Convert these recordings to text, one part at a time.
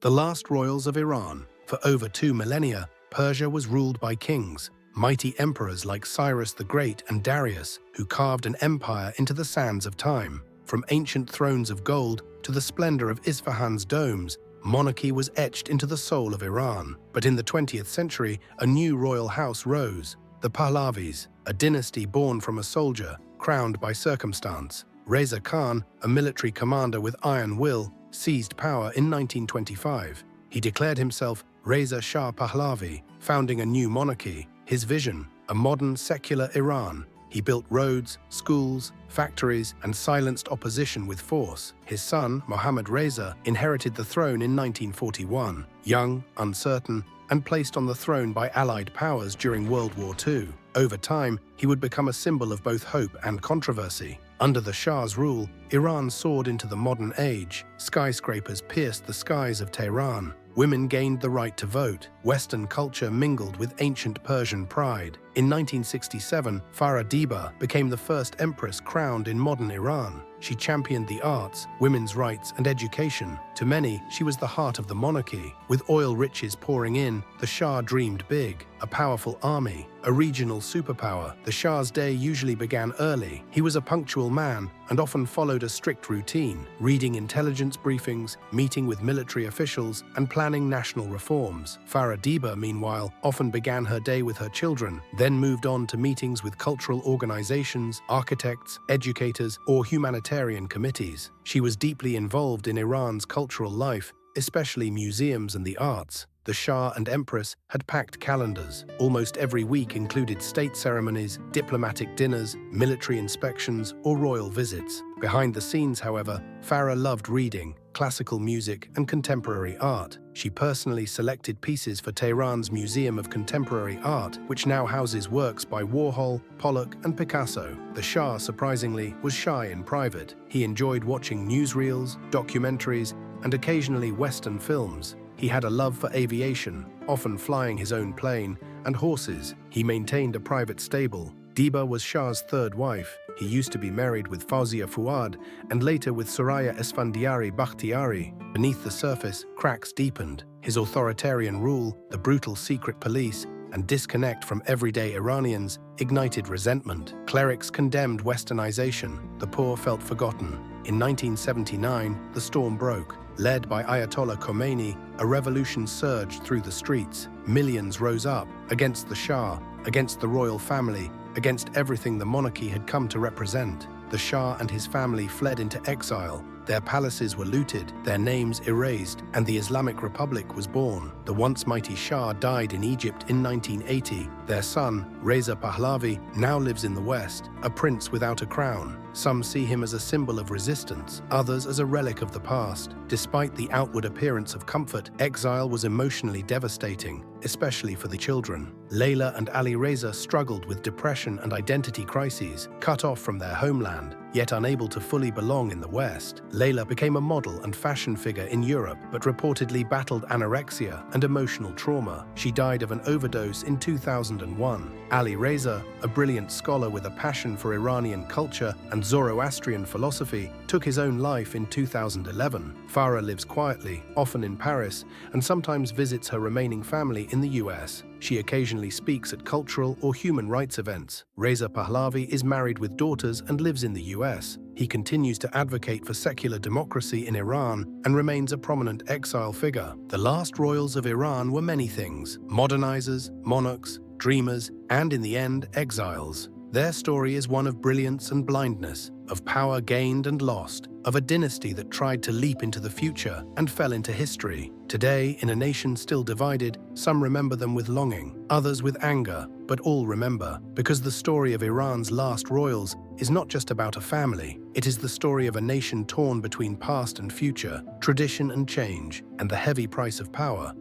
The last royals of Iran. For over 2 millennia, Persia was ruled by kings, mighty emperors like Cyrus the Great and Darius, who carved an empire into the sands of time. From ancient thrones of gold to the splendor of Isfahan's domes, monarchy was etched into the soul of Iran. But in the 20th century, a new royal house rose, the Pahlavis, a dynasty born from a soldier, crowned by circumstance. Reza Khan, a military commander with iron will, seized power in 1925. He declared himself Reza Shah Pahlavi, founding a new monarchy. His vision, a modern secular Iran. He built roads, schools, factories, and silenced opposition with force. His son, Mohammad Reza, inherited the throne in 1941, young, uncertain, and placed on the throne by Allied powers during World War II. Over time, he would become a symbol of both hope and controversy. Under the Shah's rule, Iran soared into the modern age. Skyscrapers pierced the skies of Tehran. Women gained the right to vote. Western culture mingled with ancient Persian pride. In 1967, Farah Diba became the first empress crowned in modern Iran. She championed the arts, women's rights, and education. To many, she was the heart of the monarchy. With oil riches pouring in, the Shah dreamed big. A powerful army, a regional superpower. The Shah's day usually began early. He was a punctual man and often followed a strict routine, reading intelligence briefings, meeting with military officials, and planning national reforms. Farah Diba, meanwhile, often began her day with her children, then moved on to meetings with cultural organizations, architects, educators, or humanitarian committees. She was deeply involved in Iran's cultural life, especially museums and the arts. The Shah and Empress had packed calendars. Almost every week included state ceremonies, diplomatic dinners, military inspections, or royal visits. Behind the scenes, however, Farah loved reading, classical music, and contemporary art. She personally selected pieces for Tehran's Museum of Contemporary Art, which now houses works by Warhol, Pollock, and Picasso. The Shah, surprisingly, was shy in private. He enjoyed watching newsreels, documentaries, and occasionally Western films. He had a love for aviation, often flying his own plane, and horses. He maintained a private stable. Diba was Shah's third wife. He used to be married with Fawzia Fuad and later with Soraya Esfandiari Bakhtiari. Beneath the surface, cracks deepened. His authoritarian rule, the brutal secret police, and disconnect from everyday Iranians ignited resentment. Clerics condemned westernization. The poor felt forgotten. In 1979, the storm broke. Led by Ayatollah Khomeini, a revolution surged through the streets. Millions rose up against the Shah, against the royal family, against everything the monarchy had come to represent. The Shah and his family fled into exile. Their palaces were looted, their names erased, and the Islamic Republic was born. The once mighty Shah died in Egypt in 1980. Their son, Reza Pahlavi, now lives in the West, a prince without a crown. Some see him as a symbol of resistance, others as a relic of the past. Despite the outward appearance of comfort, exile was emotionally devastating, especially for the children. Layla and Ali Reza struggled with depression and identity crises, cut off from their homeland, yet unable to fully belong in the West. Layla became a model and fashion figure in Europe, but reportedly battled anorexia and emotional trauma. She died of an overdose in 2001. Ali Reza, a brilliant scholar with a passion for Iranian culture and Zoroastrian philosophy, took his own life in 2011. Farah lives quietly, often in Paris, and sometimes visits her remaining family in the US. She occasionally speaks at cultural or human rights events. Reza Pahlavi is married with daughters and lives in the US. He continues to advocate for secular democracy in Iran and remains a prominent exile figure. The last royals of Iran were many things: modernizers, monarchs, dreamers, and in the end, exiles. Their story is one of brilliance and blindness, of power gained and lost, of a dynasty that tried to leap into the future and fell into history. Today, in a nation still divided, some remember them with longing, others with anger, but all remember, because the story of Iran's last royals is not just about a family, it is the story of a nation torn between past and future, tradition and change, and the heavy price of power.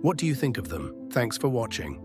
What do you think of them? Thanks for watching.